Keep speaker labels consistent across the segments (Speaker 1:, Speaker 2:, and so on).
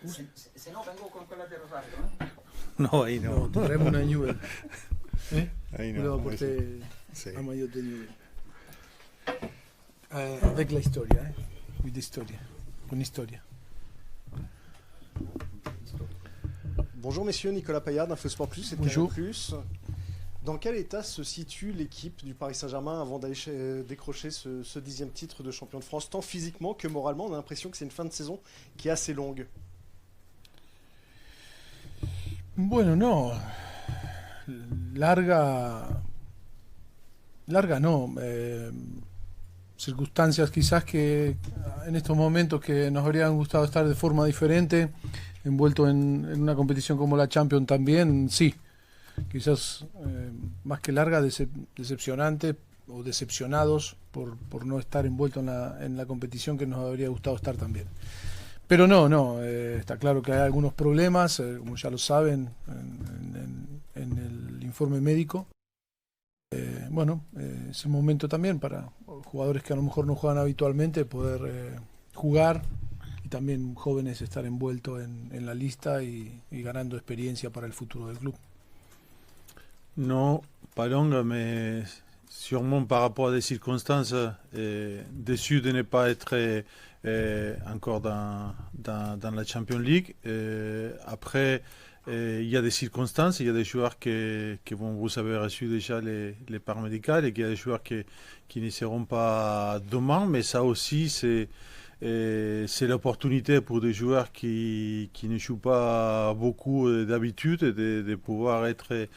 Speaker 1: Se no vengo con quella del Rosario,
Speaker 2: No, ahí no.
Speaker 3: No, traemos una Newell.
Speaker 2: Ahí
Speaker 3: Vous
Speaker 2: no.
Speaker 3: leur apportez
Speaker 2: Sí.
Speaker 3: un maillot de Newell. Avec la historia, with the historia. Con historia.
Speaker 4: Bonjour messieurs, Nicolas Payard d'Infosport Plus et de
Speaker 3: Bonjour.
Speaker 4: Canal+. Dans quel état se situe l'équipe du Paris Saint-Germain avant d'aller décrocher ce 10e titre de champion de France, tant physiquement que moralement? On a l'impression que c'est une fin de saison qui est assez longue.
Speaker 3: Bueno, no. Larga no. Circunstancias quizás que en estos momentos que nos habrían gustado estar de forma diferente, envuelto en una competición como la Champions también, sí. Quizás más que larga, decepcionante o decepcionados por no estar envuelto en la competición que nos habría gustado estar también. Pero no, está claro que hay algunos problemas, como ya lo saben, en el informe médico. Es el momento también para jugadores que a lo mejor no juegan habitualmente poder jugar, y también jóvenes estar envueltos en la lista y ganando experiencia para el futuro del club.
Speaker 2: Non, pas longue, mais sûrement par rapport à des circonstances, déçu de ne pas être encore dans la Champions League. Après, il y a des circonstances, il y a des joueurs qui vont, vous avez reçu déjà les parts médicales, et qu'il y a des joueurs qui ne seront pas demain, mais ça aussi, c'est l'opportunité pour des joueurs qui ne jouent pas beaucoup d'habitude de pouvoir être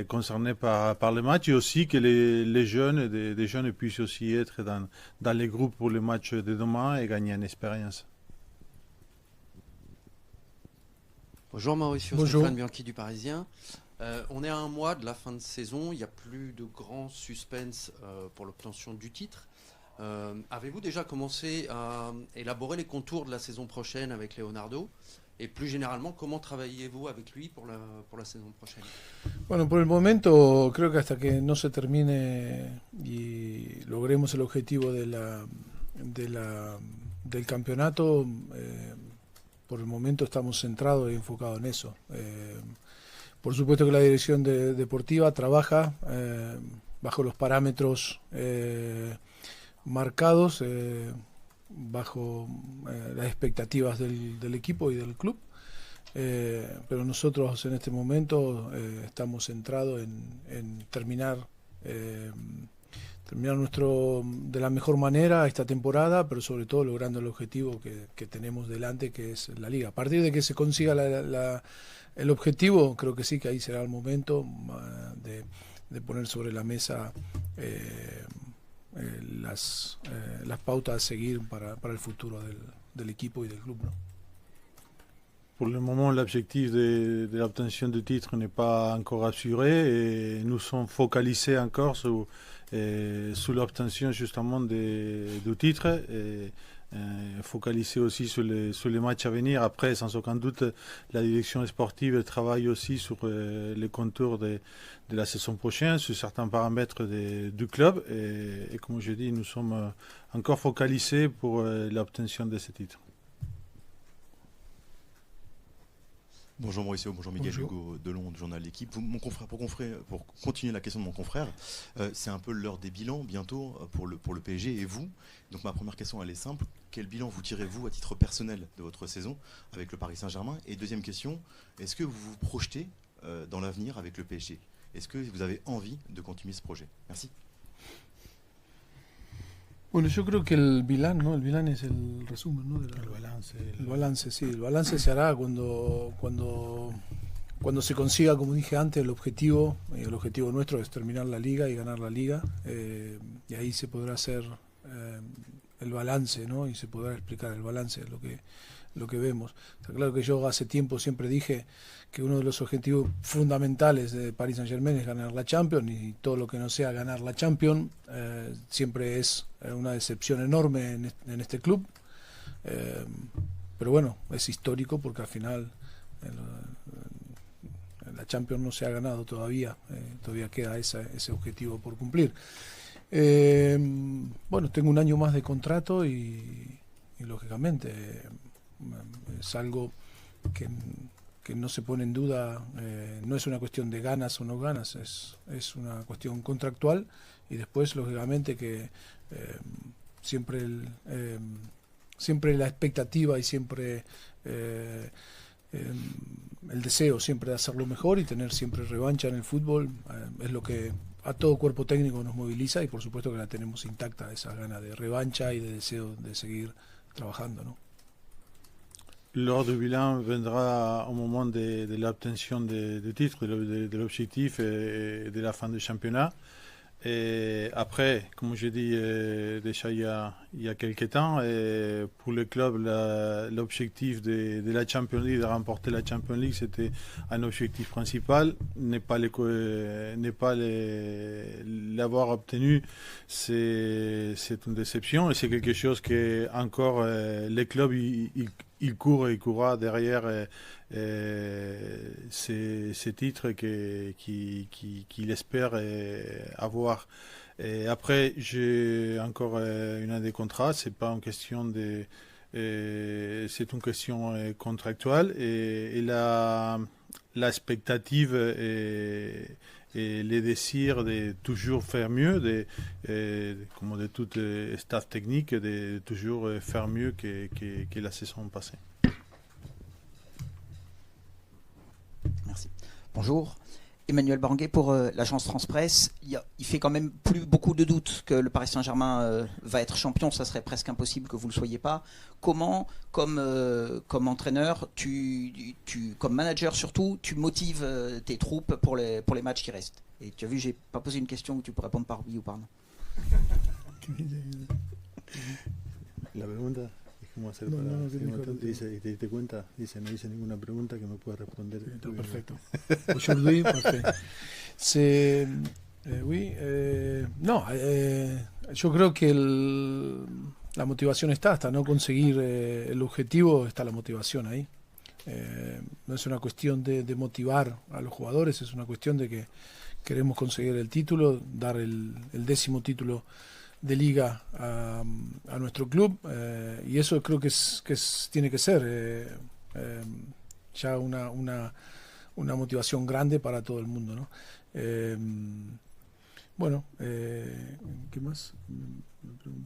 Speaker 2: concernés par les matchs, et aussi que les jeunes, des jeunes puissent aussi être dans les groupes pour les matchs de demain et gagner en expérience.
Speaker 5: Bonjour Mauricio,
Speaker 3: Bonjour.
Speaker 5: Stéphane Bianchi du Parisien. On est à un mois de la fin de saison, il n'y a plus de grand suspense pour l'obtention du titre. Avez-vous déjà commencé à élaborer les contours de la saison prochaine avec Leonardo? Et plus généralement, comment travaillez-vous avec lui pour la saison prochaine?
Speaker 3: Bueno, por el momento creo que hasta que no se termine y logremos el objetivo del campeonato, por el momento estamos centrados y enfocados en eso. Por supuesto que la dirección deportiva trabaja bajo los parámetros marcados, bajo las expectativas del equipo y del club, pero nosotros en este momento estamos centrados en terminar de la mejor manera esta temporada, pero sobre todo logrando el objetivo que tenemos delante, que es la Liga. A partir de que se consiga el objetivo, creo que sí, que ahí será el momento de poner sobre la mesa las pautas a seguir para el futuro del equipo y del club, ¿no?
Speaker 2: Pour le moment, l'objectif de l'obtention du titre n'est pas encore assuré, et nous sommes focalisés encore sur l'obtention justement du titre, et focalisés aussi sur les matchs à venir. Après, sans aucun doute, la direction sportive travaille aussi sur les contours de la saison prochaine, sur certains paramètres du club, et comme je dis, nous sommes encore focalisés pour l'obtention de ce titre.
Speaker 6: Bonjour Mauricio, bonjour Miguel.
Speaker 3: Bonjour.
Speaker 6: Hugo Delon du journal L'équipe. Mon confrère, pour continuer la question de mon confrère, c'est un peu l'heure des bilans bientôt pour le PSG et vous. Donc ma première question, elle est simple. Quel bilan vous tirez-vous à titre personnel de votre saison avec le Paris Saint-Germain? Et deuxième question, est-ce que vous vous projetez dans l'avenir avec le PSG? Est-ce que vous avez envie de continuer ce projet? Merci.
Speaker 3: Bueno, yo creo que el Vilán, ¿no? El Vilán es el resumen, ¿no?
Speaker 2: El balance.
Speaker 3: El balance, sí. El balance se hará cuando se consiga, como dije antes, el objetivo. El objetivo nuestro es terminar la liga y ganar la liga. Y ahí se podrá hacer el balance, ¿no? Y se podrá explicar el balance de lo que vemos. Está claro que yo hace tiempo siempre dije que uno de los objetivos fundamentales de Paris Saint-Germain es ganar la Champions, y todo lo que no sea ganar la Champions siempre es una decepción enorme en este club. Pero bueno, es histórico porque al final la Champions no se ha ganado todavía, todavía queda ese objetivo por cumplir. Bueno, tengo un año más de contrato y lógicamente es algo que no se pone en duda, no es una cuestión de ganas o no ganas, es una cuestión contractual, y después lógicamente que siempre la expectativa y siempre el deseo siempre de hacerlo mejor y tener siempre revancha en el fútbol es lo que a todo cuerpo técnico nos moviliza, y por supuesto que la tenemos intacta, esa gana de revancha y de deseo de seguir trabajando, ¿no?
Speaker 2: Lors du bilan viendra au moment de l'obtention du titre, de l'objectif et de la fin du championnat. Et après, comme je dis déjà il y a quelques temps, pour le club, l'objectif de la Champions League, de remporter la Champions League, c'était un objectif principal. Ne pas l'avoir obtenu, c'est une déception, et c'est quelque chose que encore le club il courra derrière ces titres qu'il espère avoir. Et après, j'ai encore une année de contrat. C'est pas une question c'est une question contractuelle, et l'expectative et les désirs de toujours faire mieux, comme de tout staff technique, de toujours faire mieux que la saison passée.
Speaker 1: Merci. Bonjour. Emmanuel Barguet pour l'agence France Presse. Il fait quand même plus beaucoup de doutes que le Paris Saint-Germain va être champion. Ça serait presque impossible que vous ne le soyez pas. Comment, comme entraîneur, comme manager surtout, tu motives tes troupes pour les matchs qui restent? Et tu as vu, j'ai pas posé une question où tu peux répondre par oui ou par non.
Speaker 2: La pregunta es cómo hacer
Speaker 3: No,
Speaker 2: para...
Speaker 3: no,
Speaker 2: si
Speaker 3: no,
Speaker 2: no
Speaker 3: no,
Speaker 2: te dice, ¿te diste cuenta? Dice, no hice ninguna pregunta que me pueda responder.
Speaker 3: Está perfecto. Aujourd'hui, parfait. C'est oui, no, yo creo que la motivación está, hasta no conseguir el objetivo está la motivación ahí. No es una cuestión de motivar a los jugadores, es una cuestión de que queremos conseguir el título, dar el 10º título de liga a nuestro club, y eso creo que tiene que ser ya una motivación grande para todo el mundo, ¿no? Bueno, ¿qué más?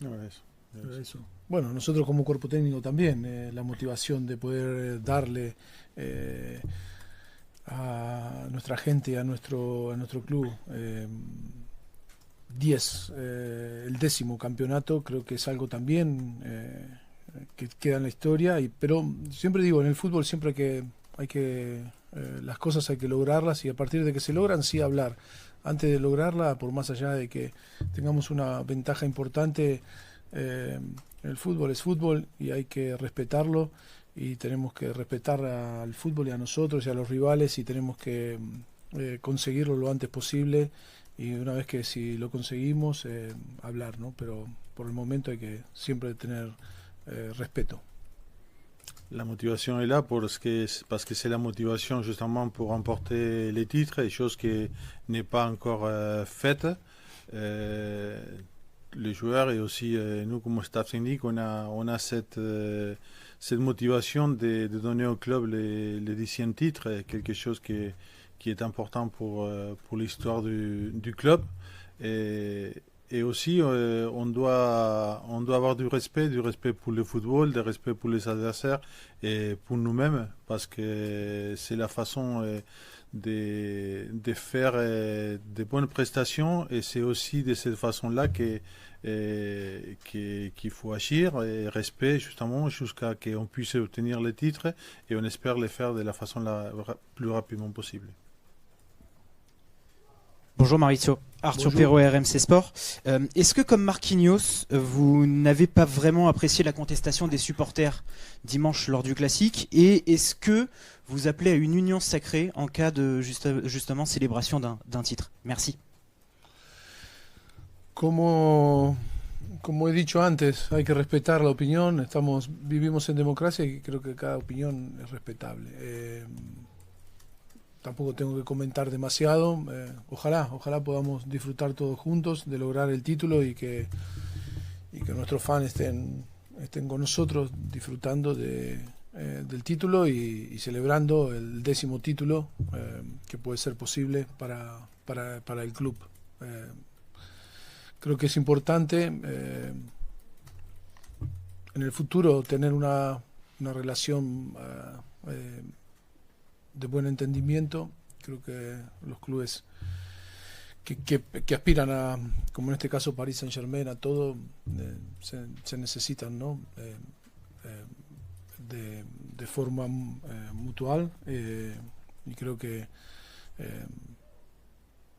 Speaker 2: No, eso.
Speaker 3: Bueno, nosotros como cuerpo técnico también, la motivación de poder darle a nuestra gente, a nuestro club, el 10º campeonato, creo que es algo también que queda en la historia, pero siempre digo, en el fútbol siempre hay que las cosas hay que lograrlas, y a partir de que se logran, sí hablar. Antes de lograrla, por más allá de que tengamos una ventaja importante, el fútbol es fútbol y hay que respetarlo, y tenemos que respetar al fútbol y a nosotros y a los rivales, y tenemos que conseguirlo lo antes posible, y una vez que si lo conseguimos, hablar, ¿no? Pero por el momento hay que siempre tener respeto.
Speaker 2: La motivation est là parce que c'est la motivation justement pour remporter les titres, et chose qui n'est pas encore faite. Les joueurs et aussi nous comme staff technique, on a cette motivation de donner au club les 10e titres, quelque chose qui est important pour l'histoire du club. Et aussi, on doit avoir du respect pour le football, du respect pour les adversaires et pour nous-mêmes, parce que c'est la façon de faire de bonnes prestations, et c'est aussi de cette façon-là qu'il faut agir, et respect justement jusqu'à qu'on puisse obtenir les titres, et on espère les faire de la façon la plus rapidement possible.
Speaker 7: Bonjour Maurizio, Arthur Perrault, RMC Sport. Est-ce que comme Marquinhos, vous n'avez pas vraiment apprécié la contestation des supporters dimanche lors du Classique, et est-ce que vous appelez à une union sacrée en cas de justement célébration d'un titre? Merci.
Speaker 3: Como he dicho antes, hay que respetar la opinión. Vivimos en democracia y creo que cada opinión es respetable. Tampoco tengo que comentar demasiado. Ojalá podamos disfrutar todos juntos de lograr el título, y que nuestros fans estén con nosotros disfrutando de del título y celebrando el 10º título que puede ser posible para el club. Creo que es importante en el futuro tener una relación de buen entendimiento. Creo que los clubes que aspiran a, como en este caso Paris Saint-Germain, a todo, se necesitan, ¿no? De forma mutual, y creo que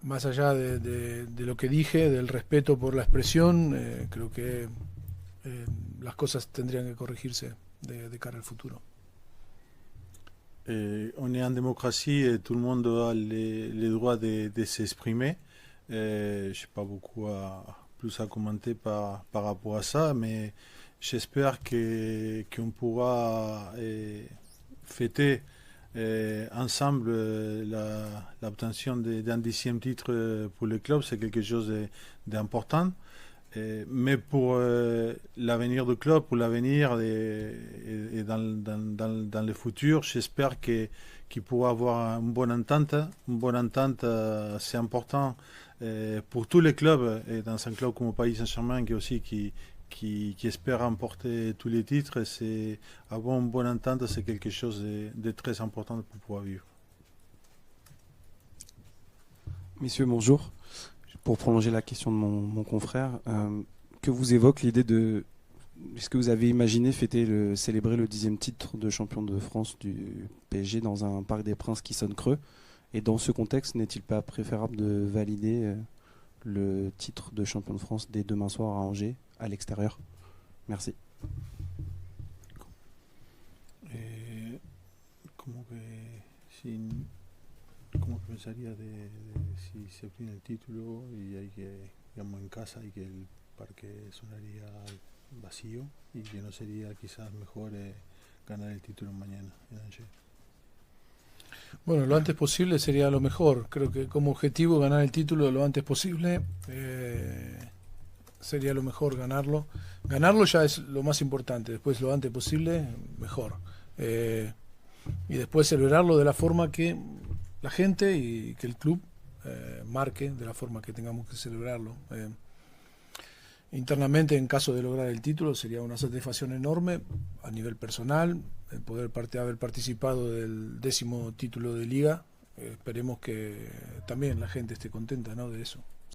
Speaker 3: más allá de lo que dije, del respeto por la expresión, creo que las cosas tendrían que corregirse de cara al futuro.
Speaker 2: On est en démocratie et tout le monde a les droits de s'exprimer. Je n'ai pas beaucoup plus à commenter par rapport à ça, mais j'espère qu'on pourra fêter ensemble l'obtention d'un 10e titre pour le club. C'est quelque chose d'important. Mais pour l'avenir du club, pour l'avenir et dans le futur, j'espère qu'il pourra avoir une bonne entente. Une bonne entente, c'est important pour tous les clubs, et dans un club comme Paris Saint-Germain qui espère remporter tous les titres. C'est avoir une bonne entente, c'est quelque chose de très important pour pouvoir vivre.
Speaker 8: Messieurs, bonjour. Pour prolonger la question de mon confrère, que vous évoque l'idée de... Est-ce que vous avez imaginé célébrer le 10e titre de champion de France du PSG dans un Parc des Princes qui sonne creux? Et dans ce contexte, n'est-il pas préférable de valider le titre de champion de France dès demain soir à Angers, à l'extérieur? Merci.
Speaker 2: ¿Cómo pensaría si se obtiene el título y hay que, digamos, en casa y que el parque sonaría vacío y que no sería quizás mejor ganar el título mañana en Angers?
Speaker 3: Bueno, lo antes posible sería lo mejor. Creo que como objetivo ganar el título lo antes posible sería lo mejor ganarlo. Ganarlo ya es lo más importante. Después lo antes posible, mejor. Y después celebrarlo de la forma que la gente y que el club marque, de la forma que tengamos que celebrarlo. Internamente, en caso de lograr el título, sería una satisfacción enorme a nivel personal, el poder haber participado del 10º título de liga. Esperemos que también la gente esté contenta, ¿no?, de eso.